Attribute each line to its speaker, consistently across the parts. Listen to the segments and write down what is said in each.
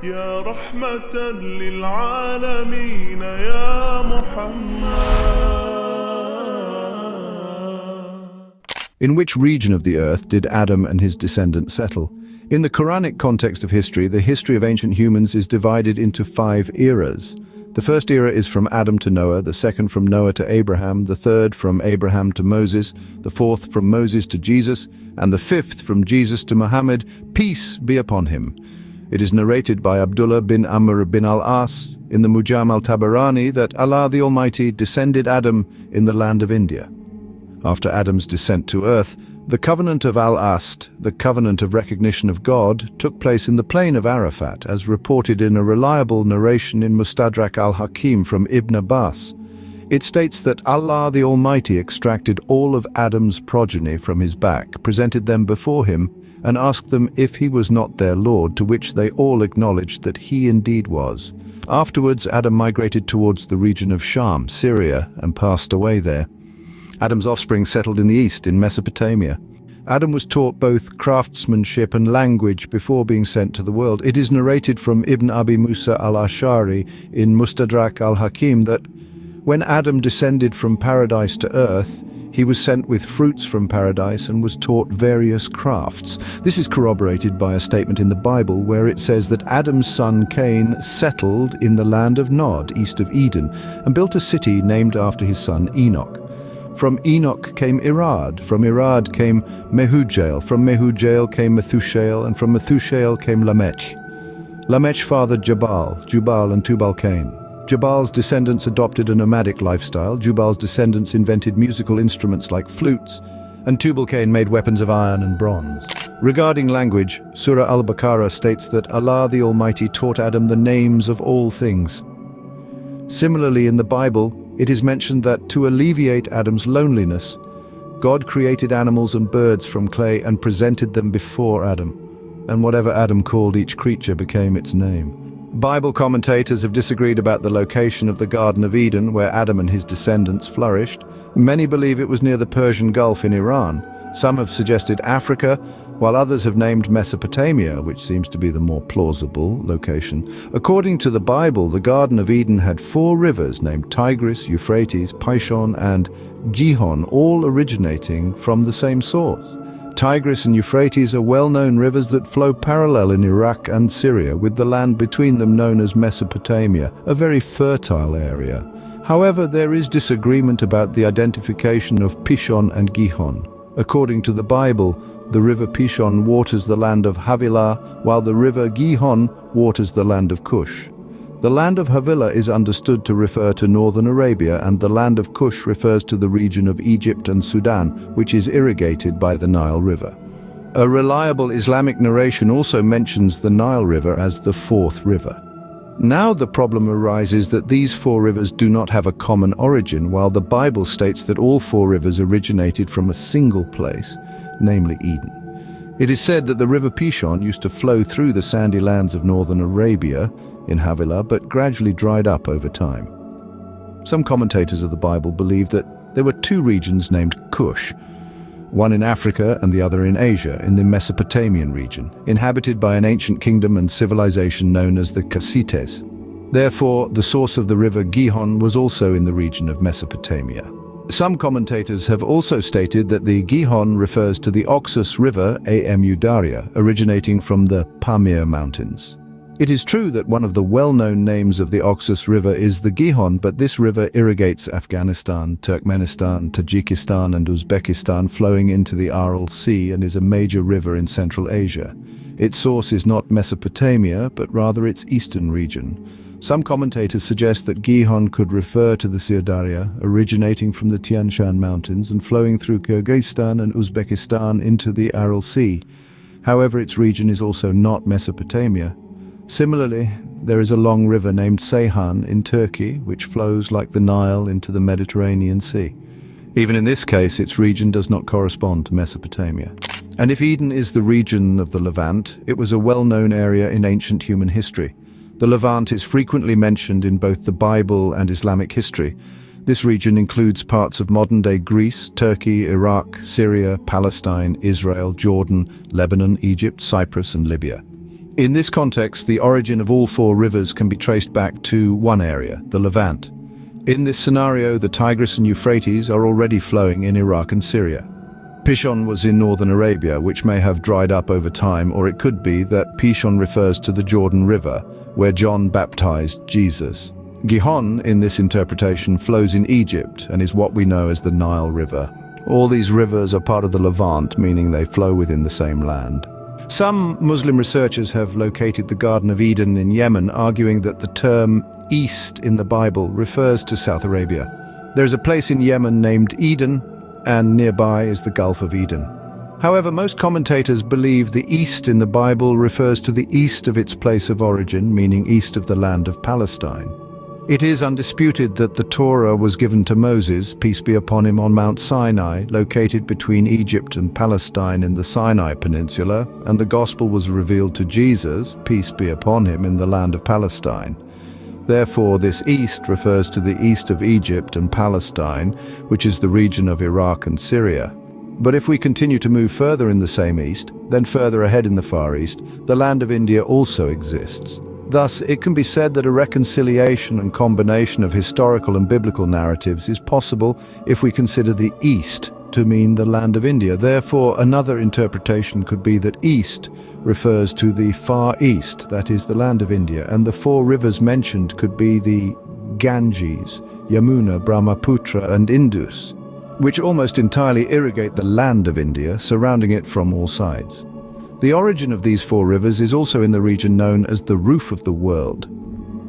Speaker 1: يا رحمة للعالمين يا محمد.
Speaker 2: In which region of the earth did Adam and his descendants settle? In the Quranic context of history, the history of ancient humans is divided into 5 eras. The first era is from Adam to Noah, the second from Noah to Abraham, the third from Abraham to Moses, the fourth from Moses to Jesus, and the fifth from Jesus to Muhammad, peace be upon him. It is narrated by Abdullah bin Amr bin al-As in the Mujam al-Tabarani that Allah the Almighty descended Adam in the land of India. After Adam's descent to earth, the covenant of Al-Ast, the covenant of recognition of God, took place in the plain of Arafat, as reported in a reliable narration in Mustadrak al-Hakim from Ibn Abbas. It states that Allah the Almighty extracted all of Adam's progeny from his back, presented them before him, and asked them if he was not their Lord, to which they all acknowledged that he indeed was. Afterwards, Adam migrated towards the region of Sham, Syria, and passed away there. Adam's offspring settled in the east, in Mesopotamia. Adam was taught both craftsmanship and language before being sent to the world. It is narrated from Ibn Abi Musa al-Ash'ari in Mustadrak al-Hakim that when Adam descended from paradise to earth, he was sent with fruits from paradise and was taught various crafts. This is corroborated by a statement in the Bible where it says that Adam's son Cain settled in the land of Nod, east of Eden, and built a city named after his son Enoch. From Enoch came Irad, from Irad came Mehujael, from Mehujael came Methushael, and from Methushael came Lamech. Lamech fathered Jubal and Tubal-Cain. Jubal's descendants adopted a nomadic lifestyle. Jubal's descendants invented musical instruments like flutes, and Tubal-Cain made weapons of iron and bronze. Regarding language, Surah Al-Baqarah states that Allah the Almighty taught Adam the names of all things. Similarly, in the Bible, it is mentioned that to alleviate Adam's loneliness, God created animals and birds from clay and presented them before Adam, and whatever Adam called each creature became its name. Bible commentators have disagreed about the location of the Garden of Eden where Adam and his descendants flourished. Many believe it was near the Persian Gulf in Iran. Some have suggested Africa, while others have named Mesopotamia, which seems to be the more plausible location. According to the Bible, the Garden of Eden had 4 rivers named Tigris, Euphrates, Pishon, and Gihon, all originating from the same source. Tigris and Euphrates are well-known rivers that flow parallel in Iraq and Syria, with the land between them known as Mesopotamia, a very fertile area. However, there is disagreement about the identification of Pishon and Gihon. According to the Bible, the river Pishon waters the land of Havilah, while the river Gihon waters the land of Cush. The land of Havilah is understood to refer to northern Arabia, and the land of Cush refers to the region of Egypt and Sudan, which is irrigated by the Nile River. A reliable Islamic narration also mentions the Nile River as the 4th river. Now the problem arises that these 4 rivers do not have a common origin, while the Bible states that all 4 rivers originated from a single place, namely Eden. It is said that the river Pishon used to flow through the sandy lands of northern Arabia in Havilah, but gradually dried up over time. Some commentators of the Bible believe that there were 2 regions named Cush, one in Africa and the other in Asia, in the Mesopotamian region, inhabited by an ancient kingdom and civilization known as the Kassites. Therefore, the source of the river Gihon was also in the region of Mesopotamia. Some commentators have also stated that the Gihon refers to the Oxus River, Amu Darya, originating from the Pamir Mountains. It is true that one of the well-known names of the Oxus River is the Gihon, but this river irrigates Afghanistan, Turkmenistan, Tajikistan and Uzbekistan, flowing into the Aral Sea, and is a major river in Central Asia. Its source is not Mesopotamia, but rather its eastern region. Some commentators suggest that Gihon could refer to the Sirdarya, originating from the Tian Shan Mountains and flowing through Kyrgyzstan and Uzbekistan into the Aral Sea. However, its region is also not Mesopotamia. Similarly, there is a long river named Seyhan in Turkey, which flows like the Nile into the Mediterranean Sea. Even in this case, its region does not correspond to Mesopotamia. And if Eden is the region of the Levant, it was a well-known area in ancient human history. The Levant is frequently mentioned in both the Bible and Islamic history. This region includes parts of modern-day Greece, Turkey, Iraq, Syria, Palestine, Israel, Jordan, Lebanon, Egypt, Cyprus, and Libya. In this context, the origin of all four rivers can be traced back to one area, the Levant. In this scenario, the Tigris and Euphrates are already flowing in Iraq and Syria. Pishon was in northern Arabia, which may have dried up over time, or it could be that Pishon refers to the Jordan River, where John baptized Jesus. Gihon, in this interpretation, flows in Egypt and is what we know as the Nile River. All these rivers are part of the Levant, meaning they flow within the same land. Some Muslim researchers have located the Garden of Eden in Yemen, arguing that the term East in the Bible refers to South Arabia. There is a place in Yemen named Eden, and nearby is the Gulf of Eden. However, most commentators believe the East in the Bible refers to the east of its place of origin, meaning east of the land of Palestine. It is undisputed that the Torah was given to Moses, peace be upon him, on Mount Sinai, located between Egypt and Palestine in the Sinai Peninsula, and the Gospel was revealed to Jesus, peace be upon him, in the land of Palestine. Therefore, this east refers to the east of Egypt and Palestine, which is the region of Iraq and Syria. But if we continue to move further in the same east, then further ahead in the Far East, the land of India also exists. Thus, it can be said that a reconciliation and combination of historical and biblical narratives is possible if we consider the East to mean the land of India. Therefore, another interpretation could be that East refers to the Far East, that is, the land of India, and the four rivers mentioned could be the Ganges, Yamuna, Brahmaputra, and Indus, which almost entirely irrigate the land of India, surrounding it from all sides. The origin of these four rivers is also in the region known as the Roof of the World.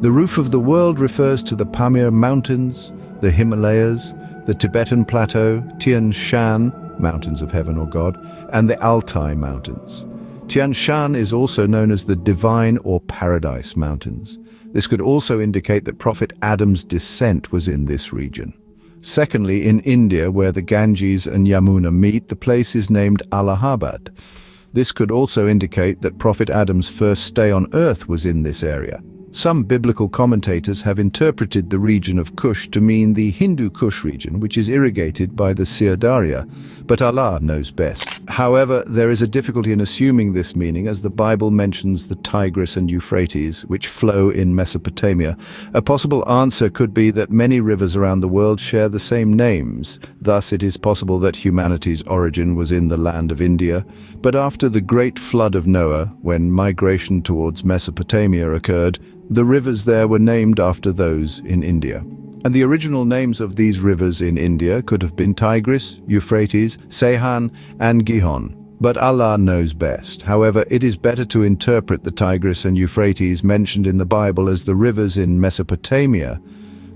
Speaker 2: The Roof of the World refers to the Pamir Mountains, the Himalayas, the Tibetan Plateau, Tian Shan, Mountains of Heaven or God, and the Altai Mountains. Tian Shan is also known as the Divine or Paradise Mountains. This could also indicate that Prophet Adam's descent was in this region. Secondly, in India, where the Ganges and Yamuna meet, the place is named Allahabad. This could also indicate that Prophet Adam's first stay on earth was in this area. Some biblical commentators have interpreted the region of Kush to mean the Hindu Kush region, which is irrigated by the Seerah, but Allah knows best. However, there is a difficulty in assuming this meaning, as the Bible mentions the Tigris and Euphrates, which flow in Mesopotamia. A possible answer could be that many rivers around the world share the same names. Thus, it is possible that humanity's origin was in the land of India, but after the great flood of Noah, when migration towards Mesopotamia occurred, the rivers there were named after those in India. And the original names of these rivers in India could have been Tigris, Euphrates, Seyhan, and Gihon. But Allah knows best. However, it is better to interpret the Tigris and Euphrates mentioned in the Bible as the rivers in Mesopotamia.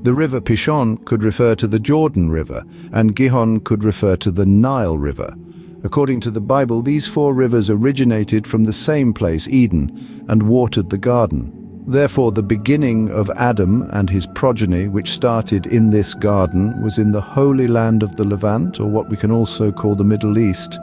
Speaker 2: The river Pishon could refer to the Jordan River, and Gihon could refer to the Nile River. According to the Bible, these four rivers originated from the same place, Eden, and watered the garden. Therefore, the beginning of Adam and his progeny, which started in this garden, was in the Holy Land of the Levant, or what we can also call the Middle East.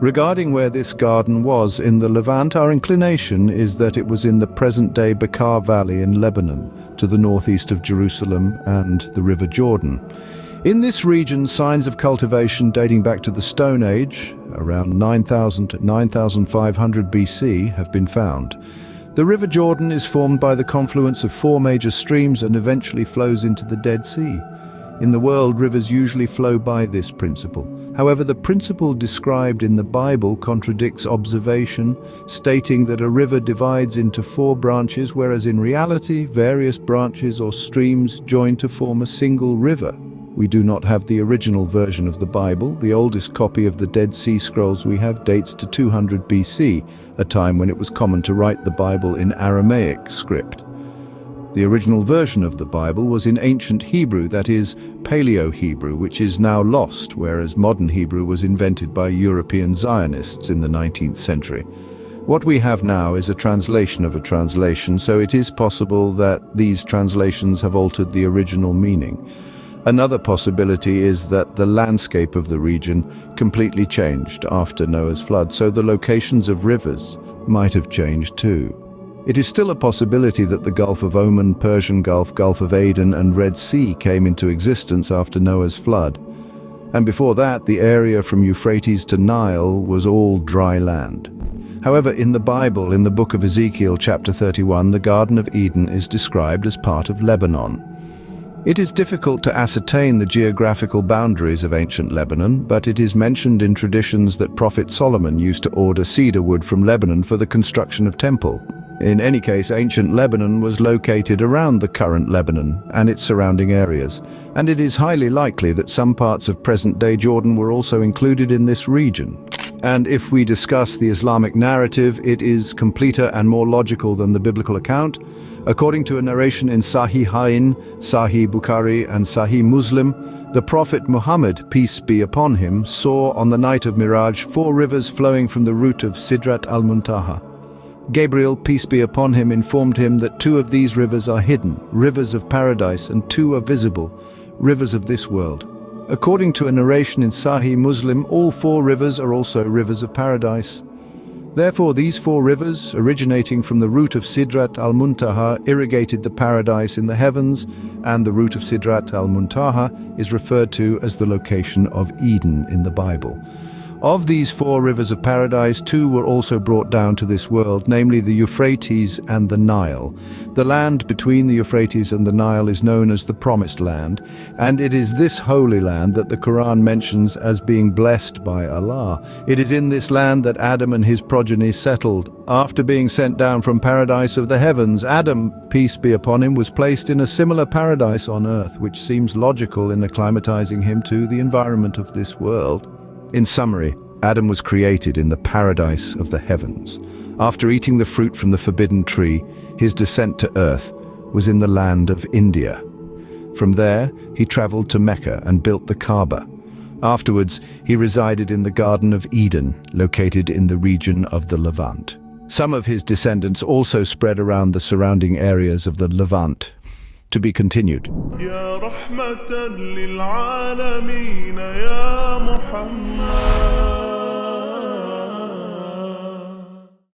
Speaker 2: Regarding where this garden was in the Levant, our inclination is that it was in the present-day Bekaa Valley in Lebanon, to the northeast of Jerusalem and the River Jordan. In this region, signs of cultivation dating back to the Stone Age, around 9000 to 9500 BC, have been found. The River Jordan is formed by the confluence of four major streams and eventually flows into the Dead Sea. In the world, rivers usually flow by this principle. However, the principle described in the Bible contradicts observation, stating that a river divides into four branches, whereas in reality, various branches or streams join to form a single river. We do not have the original version of the Bible. The oldest copy of the Dead Sea Scrolls we have dates to 200 BC, a time when it was common to write the Bible in Aramaic script. The original version of the Bible was in ancient Hebrew, that is, Paleo-Hebrew, which is now lost, whereas modern Hebrew was invented by European Zionists in the 19th century. What we have now is a translation of a translation, so it is possible that these translations have altered the original meaning. Another possibility is that the landscape of the region completely changed after Noah's flood, so the locations of rivers might have changed too. It is still a possibility that the Gulf of Oman, Persian Gulf, Gulf of Aden, and Red Sea came into existence after Noah's flood. And before that, the area from Euphrates to Nile was all dry land. However, in the Bible, in the book of Ezekiel chapter 31, the Garden of Eden is described as part of Lebanon. It is difficult to ascertain the geographical boundaries of ancient Lebanon, but it is mentioned in traditions that Prophet Solomon used to order cedar wood from Lebanon for the construction of temple. In any case, ancient Lebanon was located around the current Lebanon and its surrounding areas, and it is highly likely that some parts of present-day Jordan were also included in this region. And if we discuss the Islamic narrative, it is completer and more logical than the biblical account. According to a narration in Sahihain, Sahih Bukhari and Sahih Muslim, the Prophet Muhammad, peace be upon him, saw on the night of Miraj 4 rivers flowing from the root of Sidrat al-Muntaha. Gabriel, peace be upon him, informed him that 2 of these rivers are hidden, rivers of paradise, and 2 are visible, rivers of this world. According to a narration in Sahih Muslim, all 4 rivers are also rivers of paradise. Therefore, these 4 rivers, originating from the root of Sidrat al-Muntaha, irrigated the paradise in the heavens, and the root of Sidrat al-Muntaha is referred to as the location of Eden in the Bible. Of these 4 rivers of paradise, 2 were also brought down to this world, namely the Euphrates and the Nile. The land between the Euphrates and the Nile is known as the Promised Land, and it is this holy land that the Quran mentions as being blessed by Allah. It is in this land that Adam and his progeny settled. After being sent down from paradise of the heavens, Adam, peace be upon him, was placed in a similar paradise on earth, which seems logical in acclimatizing him to the environment of this world. In summary, Adam was created in the paradise of the heavens. After eating the fruit from the forbidden tree, his descent to earth was in the land of India. From there, he traveled to Mecca and built the Kaaba. Afterwards, he resided in the Garden of Eden, located in the region of the Levant. Some of his descendants also spread around the surrounding areas of the Levant. To be continued.
Speaker 1: يا رحمة للعالمين يا محمد